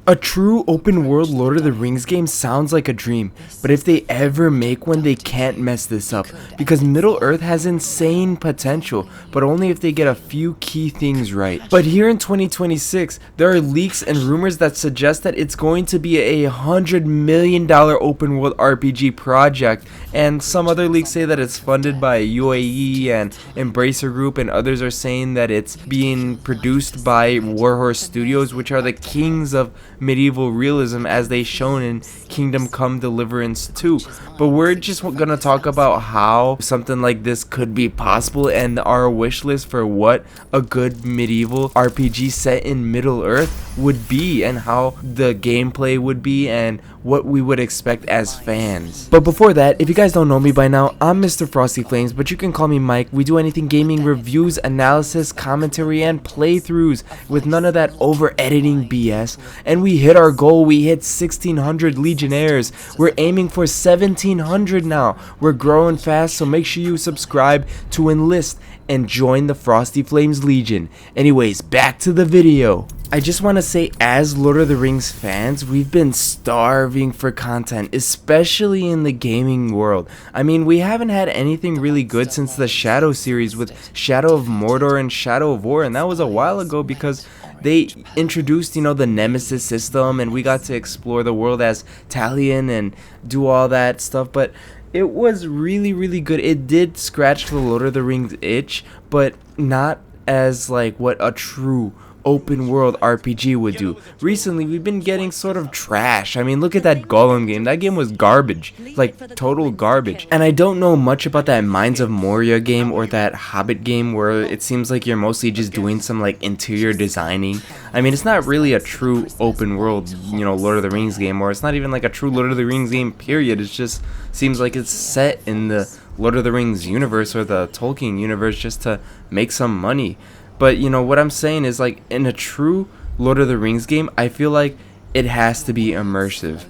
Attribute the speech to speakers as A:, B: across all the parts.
A: A true open world Lord of the Rings game sounds like a dream, but if they ever make one, they can't mess this up, because Middle-earth has insane potential, but only if they get a few key things right. But here in 2026, there are leaks and rumors that suggest that it's going to be a $100 million open world RPG project, and some other leaks say that it's funded by UAE and Embracer Group, and others are saying that it's being produced by Warhorse Studios, which are the kings of medieval realism as they shown in Kingdom Come Deliverance 2. But we're just gonna talk about how something like this could be possible and our wish list for what a good medieval RPG set in Middle-earth would be, and how the gameplay would be, and what we would expect as fans. But before that, if you guys don't know me by now, I'm MrFrostyFlamez, but you can call me Mike. We do anything gaming, reviews, analysis, commentary, and playthroughs with none of that over editing BS. And we hit our goal. We hit 1,600 Legionnaires. We're aiming for 1,700 now. We're growing fast, so make sure you subscribe to enlist and join the FrostyFlamez Legion. Anyways, back to the video. I just want to say, as Lord of the Rings fans, we've been starving for content, especially in the gaming world. I mean, we haven't had anything really good since the Shadow series with Shadow of Mordor and Shadow of War, and that was a while ago because they introduced, the Nemesis system, and we got to explore the world as Talion and do all that stuff, but it was really good. It did scratch the Lord of the Rings itch, but not as like what a true open world RPG would do. Recently, we've been getting sort of trash. I mean, look at that Gollum game. That game was garbage, like total garbage. And I don't know much about that Mines of Moria game or that Hobbit game where it seems like you're mostly just doing some like interior designing. I mean, it's not really a true open world, Lord of the Rings game, or it's not even like a true Lord of the Rings game, period. It just seems like it's set in the Lord of the Rings universe or the Tolkien universe just to make some money. But what I'm saying is, like, in a true Lord of the Rings game, I feel like it has to be immersive.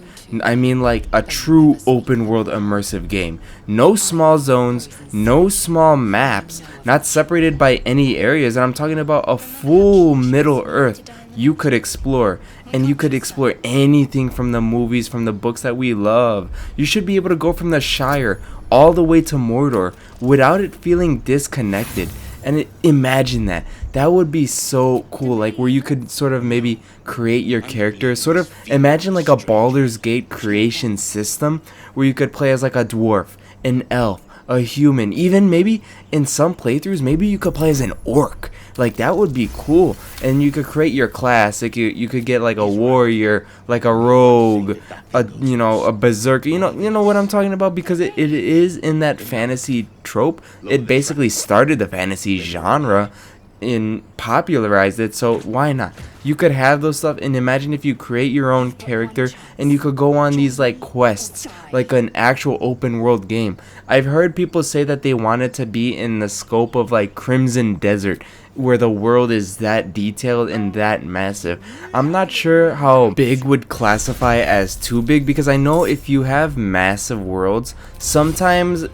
A: I mean, like a true open world immersive game. No small zones, no small maps, not separated by any areas. And I'm talking about a full Middle-earth you could explore. And you could explore anything from the movies, from the books that we love. You should be able to go from the Shire all the way to Mordor without it feeling disconnected. And imagine that. That would be so cool, like where you could sort of maybe create your character. Sort of imagine like a Baldur's Gate creation system where you could play as like a dwarf, an elf, a human, even maybe in some playthroughs, maybe you could play as an orc. Like that would be cool. And you could create your class. Like you could get like a warrior, like a rogue, a berserker. You know what I'm talking about, because it is in that fantasy trope. It basically started the fantasy genre and popularized it, so why not? You could have those stuff, and imagine if you create your own character and you could go on these like quests, like an actual open world game. I've heard people say that they want it to be in the scope of like Crimson Desert, where the world is that detailed and that massive. I'm not sure how big would classify as too big, because I know if you have massive worlds, sometimes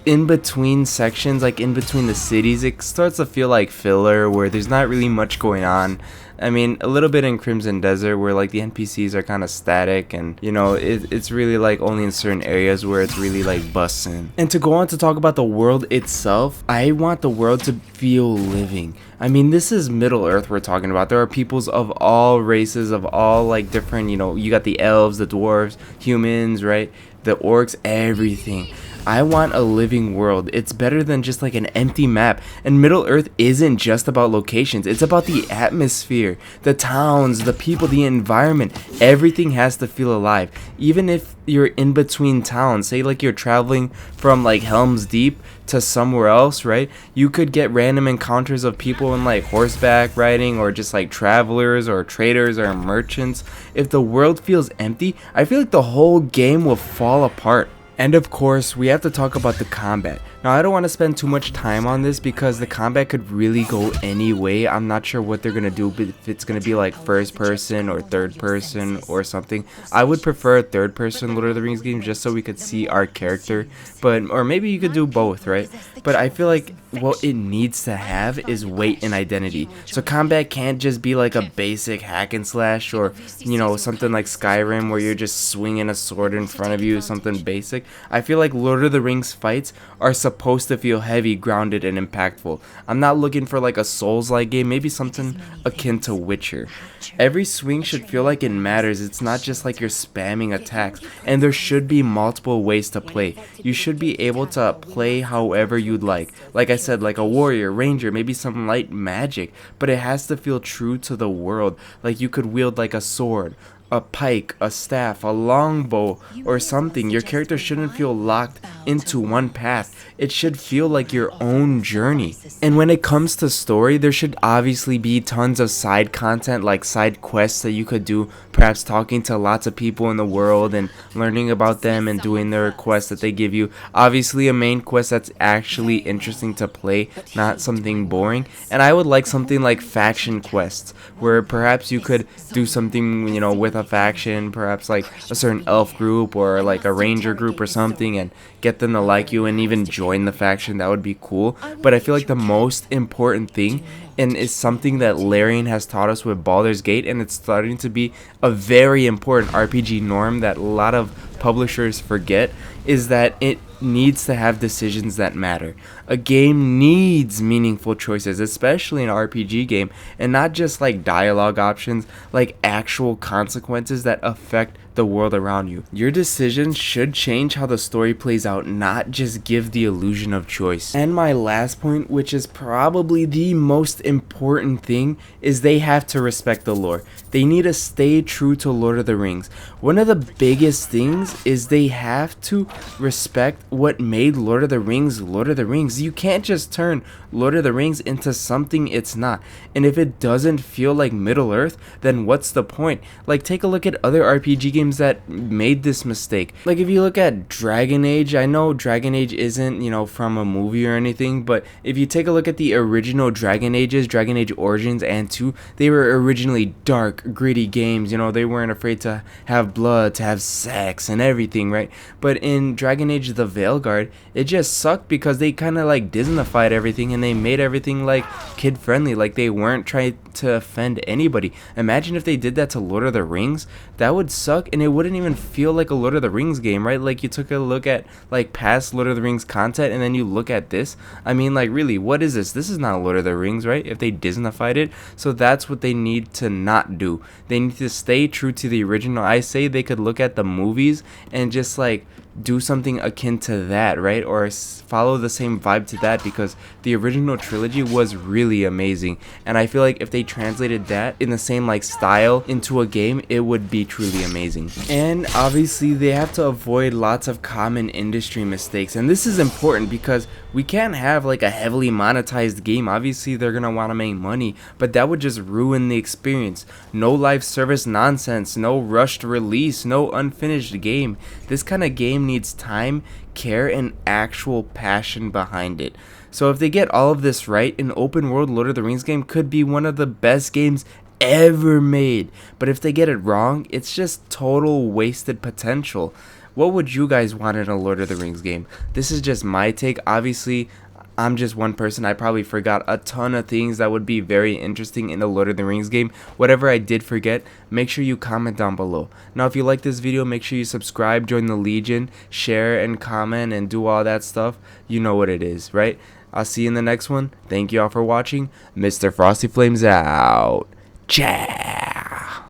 A: in between sections, like in between the cities, it starts to feel like filler where there's not really much going on. I mean, a little bit in Crimson Desert where like the NPCs are kind of static, and it's really like only in certain areas where it's really like busting. And to go on to talk about the world itself, I want the world to feel living. I mean, this is Middle-earth we're talking about. There are peoples of all races, of all like different, you got the elves, the dwarves, humans, right? The orcs, everything. I want a living world. It's better than just like an empty map. And Middle-earth isn't just about locations. It's about the atmosphere, the towns, the people, the environment. Everything has to feel alive. Even if you're in between towns, say like you're traveling from like Helm's Deep to somewhere else, right? You could get random encounters of people in like horseback riding, or just like travelers or traders or merchants. If the world feels empty, I feel like the whole game will fall apart. And of course, we have to talk about the combat. Now, I don't want to spend too much time on this because the combat could really go any way. I'm not sure what they're going to do, but if it's going to be like first person or third person or something. I would prefer a third person Lord of the Rings game just so we could see our character, or maybe you could do both, right? But I feel like what it needs to have is weight and identity. So combat can't just be like a basic hack and slash, or something like Skyrim where you're just swinging a sword in front of you, something basic. I feel like Lord of the Rings fights are supposed to feel heavy, grounded, and impactful. I'm not looking for like a Souls-like game, maybe something akin to Witcher. Every swing should feel like it matters. It's not just like you're spamming attacks, and there should be multiple ways to play. You should be able to play however you'd like. Like I said, like a warrior, ranger, maybe some light magic, but it has to feel true to the world. Like you could wield like a sword, a pike, a staff, a longbow, or something. Your character shouldn't feel locked into one path. It should feel like your own journey. And when it comes to story, there should obviously be tons of side content, like side quests that you could do, perhaps talking to lots of people in the world and learning about them and doing their quests that they give you. Obviously a main quest that's actually interesting to play, not something boring. And I would like something like faction quests, where perhaps you could do something, with a faction, perhaps like a certain elf group or like a ranger group or something, and get them to like you and even join the faction. That would be cool. But I feel like the most important thing, and is something that Larian has taught us with Baldur's Gate, and it's starting to be a very important RPG norm that a lot of publishers forget, is that it needs to have decisions that matter. A game needs meaningful choices, especially an RPG game, and not just like dialogue options, like actual consequences that affect the world around you. Your decisions should change how the story plays out, not just give the illusion of choice. And my last point, which is probably the most important thing, is they have to respect the lore. They need to stay true to Lord of the Rings. One of the biggest things is they have to respect what made Lord of the Rings Lord of the Rings. You can't just turn Lord of the Rings into something it's not. And if it doesn't feel like Middle Earth, then what's the point? Like, take a look at other RPG games that made this mistake. Like, if you look at Dragon Age, I know Dragon Age isn't, from a movie or anything, but if you take a look at the original Dragon Ages, Dragon Age Origins and 2, they were originally dark, gritty games. They weren't afraid to have blood, to have sex and everything, right? But in Dragon Age the Veilguard, it just sucked because they kind of like Disneyfied everything, and they made everything like kid friendly, like they weren't trying to offend anybody. Imagine if they did that to Lord of the Rings. That would suck, and it wouldn't even feel like a Lord of the Rings game, right? Like, you took a look at like past Lord of the Rings content, and then you look at this. I mean, like, really, what is this? This is not Lord of the Rings, right? If they Disneyfied it. So that's what they need to not do. They need to stay true to the original. I say they could look at the movies and just like do something akin to that, right? Or follow the same vibe to that, because the original trilogy was really amazing, and I feel like if they translated that in the same like style into a game, it would be truly amazing. And obviously they have to avoid lots of common industry mistakes, and this is important because we can't have like a heavily monetized game. Obviously they're gonna want to make money, but that would just ruin the experience. No live service nonsense, no rushed release, no unfinished game. This kind of game needs time, care, and actual passion behind it. So if they get all of this right, an open world Lord of the Rings game could be one of the best games ever made. But if they get it wrong, it's just total wasted potential. What would you guys want in a Lord of the Rings game? This is just my take. Obviously, I'm just one person. I probably forgot a ton of things that would be very interesting in the Lord of the Rings game. Whatever I did forget, make sure you comment down below. Now, if you like this video, make sure you subscribe, join the Legion, share and comment and do all that stuff. You know what it is, right? I'll see you in the next one. Thank you all for watching. MrFrostyFlamez out. Ciao.